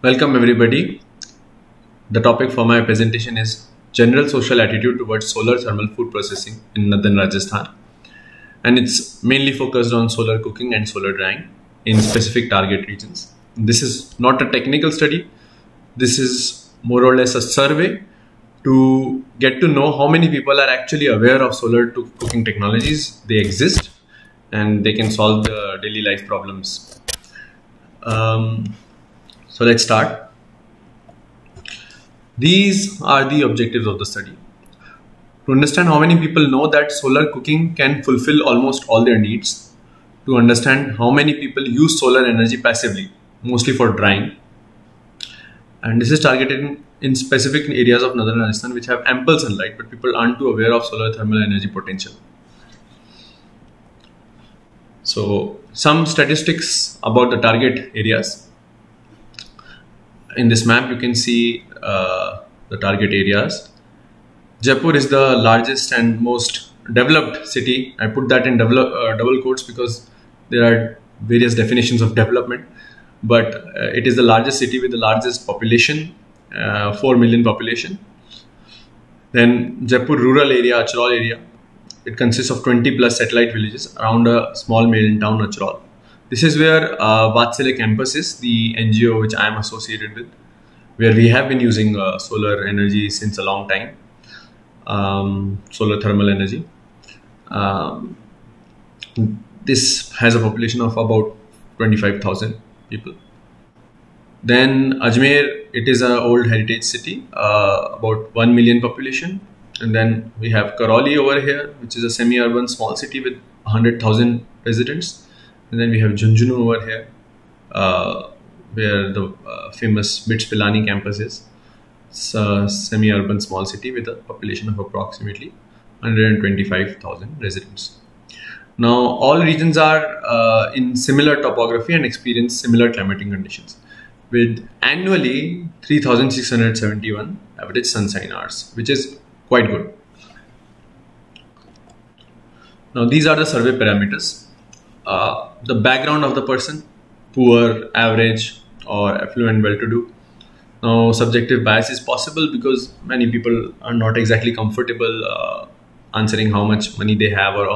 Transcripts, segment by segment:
Welcome everybody. The topic for my presentation is general social attitude towards solar thermal food processing in Northern Rajasthan, and it's mainly focused on solar cooking and solar drying in specific target regions. This is not a technical study. This is more or less a survey to get to know how many people are actually aware of solar cooking technologies. They exist and they can solve the daily life problems. So let's start. These are the objectives of the study. To understand how many people know that solar cooking can fulfill almost all their needs. To understand how many people use solar energy passively, mostly for drying. And this is targeted in specific areas of Northern Rajasthan which have ample sunlight, but people aren't too aware of solar thermal energy potential. So some statistics about the target areas. In this map, you can see the target areas. Jaipur is the largest and most developed city. I put that in double quotes because there are various definitions of development. But it is the largest city with the largest population, 4 million population. Then Jaipur rural area, Achral area. It consists of 20 plus satellite villages around a small main town, Achral. This is where Vatsalya campus is, the NGO which I am associated with, where we have been using solar energy since a long time, solar thermal energy. This has a population of about 25,000 people. Then Ajmer, it is an old heritage city, about 1 million population. And then we have Karoli over here, which is a semi-urban small city with 100,000 residents. And then we have Junjunu over here, where the famous BITS Pilani campus is. It's a semi-urban small city with a population of approximately 125,000 residents. Now, all regions are in similar topography and experience similar climatic conditions, with annually 3,671 average sunshine hours, which is quite good. Now, these are the survey parameters. The background of the person, poor, average, or affluent, well-to-do. Now, subjective bias is possible because many people are not exactly comfortable answering how much money they have or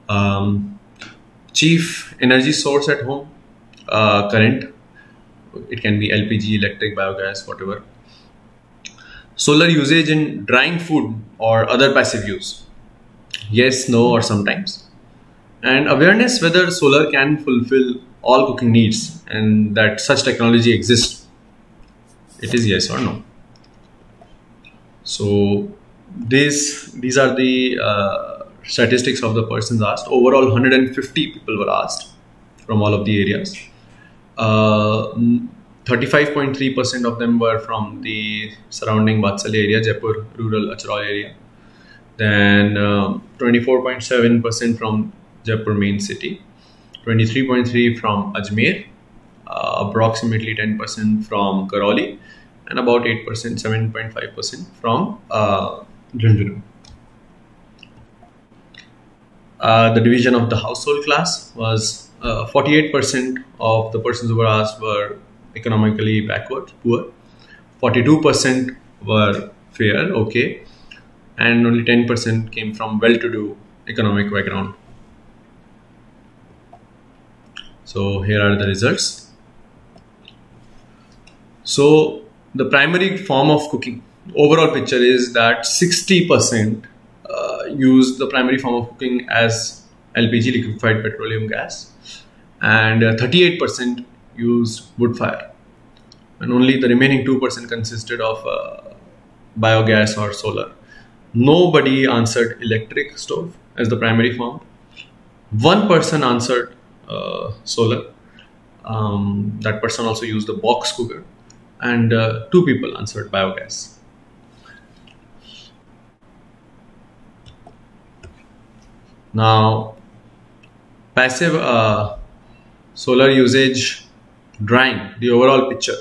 earn. Chief energy source at home, current. It can be LPG, electric, biogas, whatever. Solar usage in drying food or other passive use. Yes, no, or sometimes. And awareness whether solar can fulfill all cooking needs and that such technology exists. It is yes or no. So these are the statistics of the persons asked. Overall 150 people were asked from all of the areas. 35.3% of them were from the surrounding Vatsalya area, Jaipur rural Achral area. Then 24.7% from Jaipur main city, 23.3% from Ajmer, approximately 10% from Karoli, and about 8%, 7.5% from Junjunu. The division of the household class was 48% of the persons who were asked were economically backward, poor, 42% were fair, okay, and only 10% came from well-to-do economic background. So here are the results. So the primary form of cooking, overall picture is that 60% use the primary form of cooking as LPG, liquefied petroleum gas, and 38% used wood fire, and only the remaining 2% consisted of biogas or solar. Nobody answered electric stove as the primary form. One person answered solar. That person also used a box cooker, and 2 people answered biogas. Now, passive solar usage drying, the overall picture.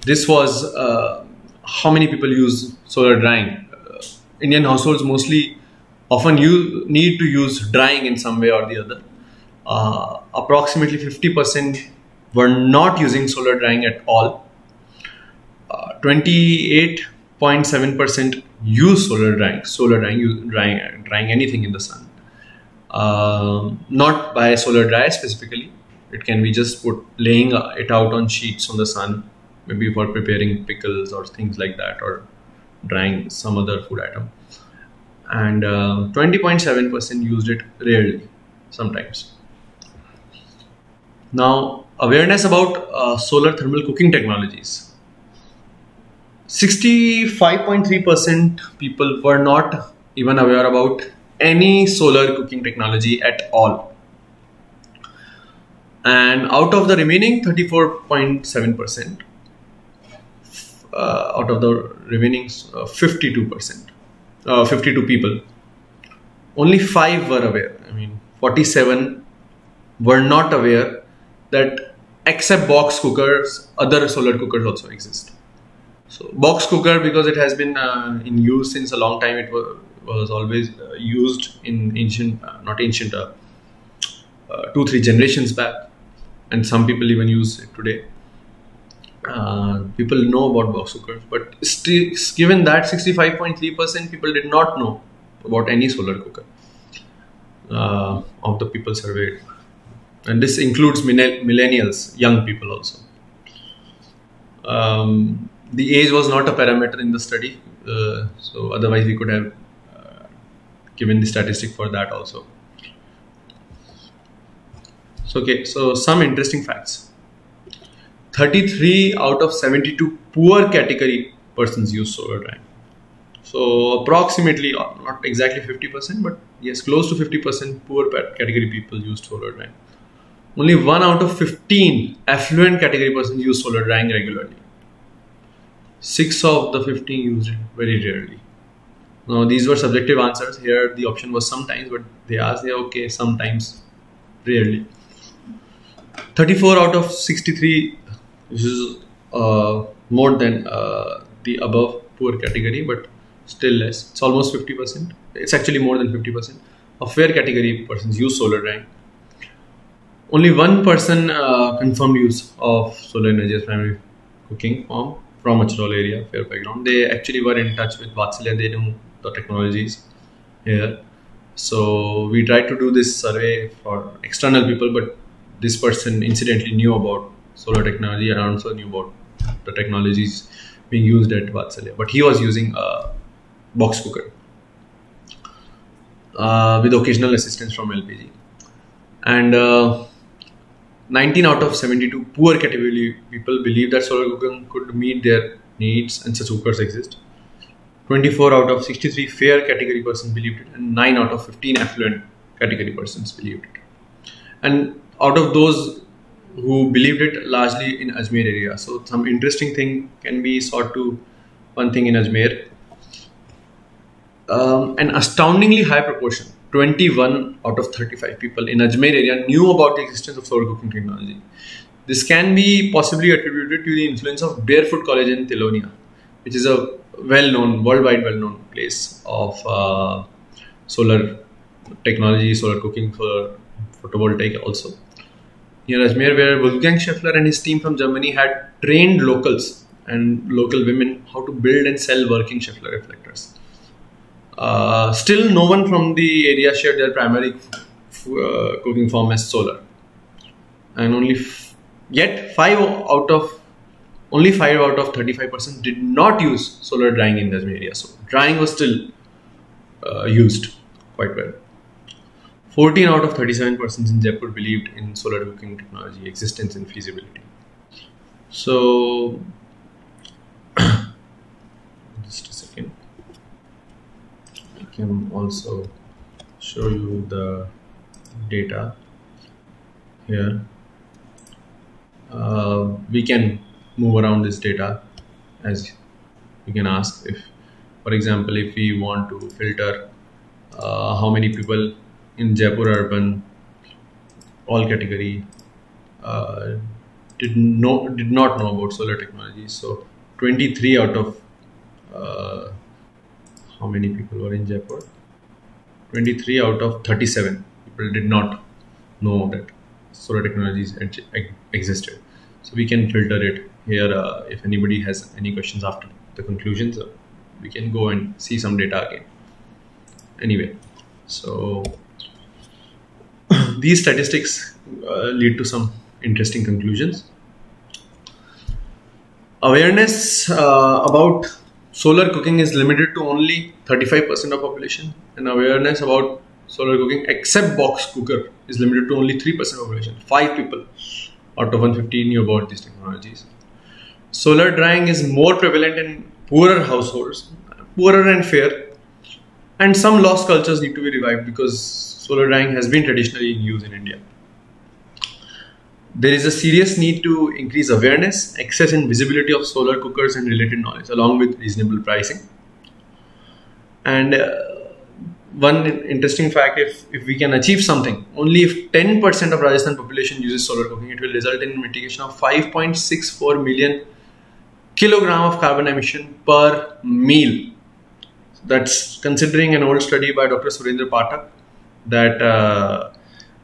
This was how many people use solar drying. Indian households mostly often need to use drying in some way or the other. Approximately 50% were not using solar drying at all. 28.7% use solar drying, drying anything in the sun. Not by solar dryer specifically. It can be just laying it out on sheets on the sun, maybe for preparing pickles or things like that, or drying some other food item. And 20.7% used it rarely, sometimes. Now, awareness about solar thermal cooking technologies. 65.3% people were not even aware about any solar cooking technology at all. And out of the remaining 34.7%, out of the remaining 52 people, only 5 were aware. 47 were not aware that except box cookers, other solar cookers also exist. So box cooker, because it has been in use since a long time, it was always used in ancient, 2-3 generations back, and some people even use it today. People know about box cookers, but still, given that 65.3% people did not know about any solar cooker of the people surveyed, and this includes millennials, young people also. The age was not a parameter in the study, so otherwise we could have given the statistic for that also. So some interesting facts. 33 out of 72 poor category persons use solar drying. So approximately, not exactly 50%, but yes, close to 50% poor category people use solar drying. Only 1 out of 15 affluent category persons use solar drying regularly. 6 of the 15 used it very rarely. Now these were subjective answers. Here the option was sometimes, but they asked, okay, sometimes, rarely. 34 out of 63, which is more than the above poor category, but still less. It's almost 50%. It's actually more than 50%. Of fair category persons use solar drying. Only 1 person confirmed use of solar energy as primary cooking form from a rural area, fair background. They actually were in touch with Vatsalya. They knew the technologies here. So we tried to do this survey for external people, but this person incidentally knew about solar technology and also knew about the technologies being used at Vatsalya. But he was using a box cooker with occasional assistance from LPG. And 19 out of 72 poor category people believe that solar cooking could meet their needs, and such cookers exist. 24 out of 63 fair category persons believed it, and 9 out of 15 affluent category persons believed it. And out of those who believed it, largely in Ajmer area. So some interesting thing can be sought to one thing in Ajmer. An astoundingly high proportion, 21 out of 35 people in Ajmer area knew about the existence of solar cooking technology. This can be possibly attributed to the influence of Barefoot College in Telonia, which is a worldwide well-known place of solar technology, solar cooking, solar photovoltaic also. Near Ajmer, where Wolfgang Scheffler and his team from Germany had trained locals and local women how to build and sell working Scheffler reflectors. Still, no one from the area shared their primary cooking form as solar, and only 5 out of 35% did not use solar drying in the Ajmer area. So drying was still used quite well. 14 out of 37 persons in Jaipur believed in solar cooking technology existence and feasibility. So just a second. I can also show you the data here. We can move around this data, as you can ask, if, for example, if we want to filter how many people in Jaipur urban, all category, did not know about solar technology. So 23 out of how many people were in Jaipur? 23 out of 37 people did not know that solar technologies existed. So we can filter it here. If anybody has any questions after the conclusions, we can go and see some data again. Anyway, so these statistics lead to some interesting conclusions. Awareness about solar cooking is limited to only 35% of population, and awareness about solar cooking except box cooker is limited to only 3% of population. 5 people out of 150 knew about these technologies. Solar drying is more prevalent in poorer households, poorer and fair, and some lost cultures need to be revived because solar drying has been traditionally in use in India. There is a serious need to increase awareness, access and visibility of solar cookers and related knowledge along with reasonable pricing. And one interesting fact, if we can achieve something, only if 10% of Rajasthan population uses solar cooking, it will result in mitigation of 5.64 million kilogram of carbon emission per meal. That's considering an old study by Dr. Surendra Pathak that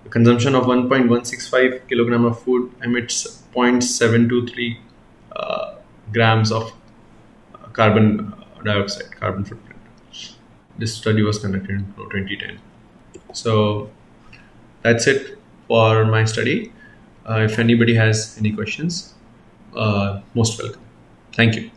consumption of 1.165 kilogram of food emits 0.723 grams of carbon dioxide, carbon footprint. This study was conducted in 2010. So that's it for my study. If anybody has any questions, most welcome. Thank you.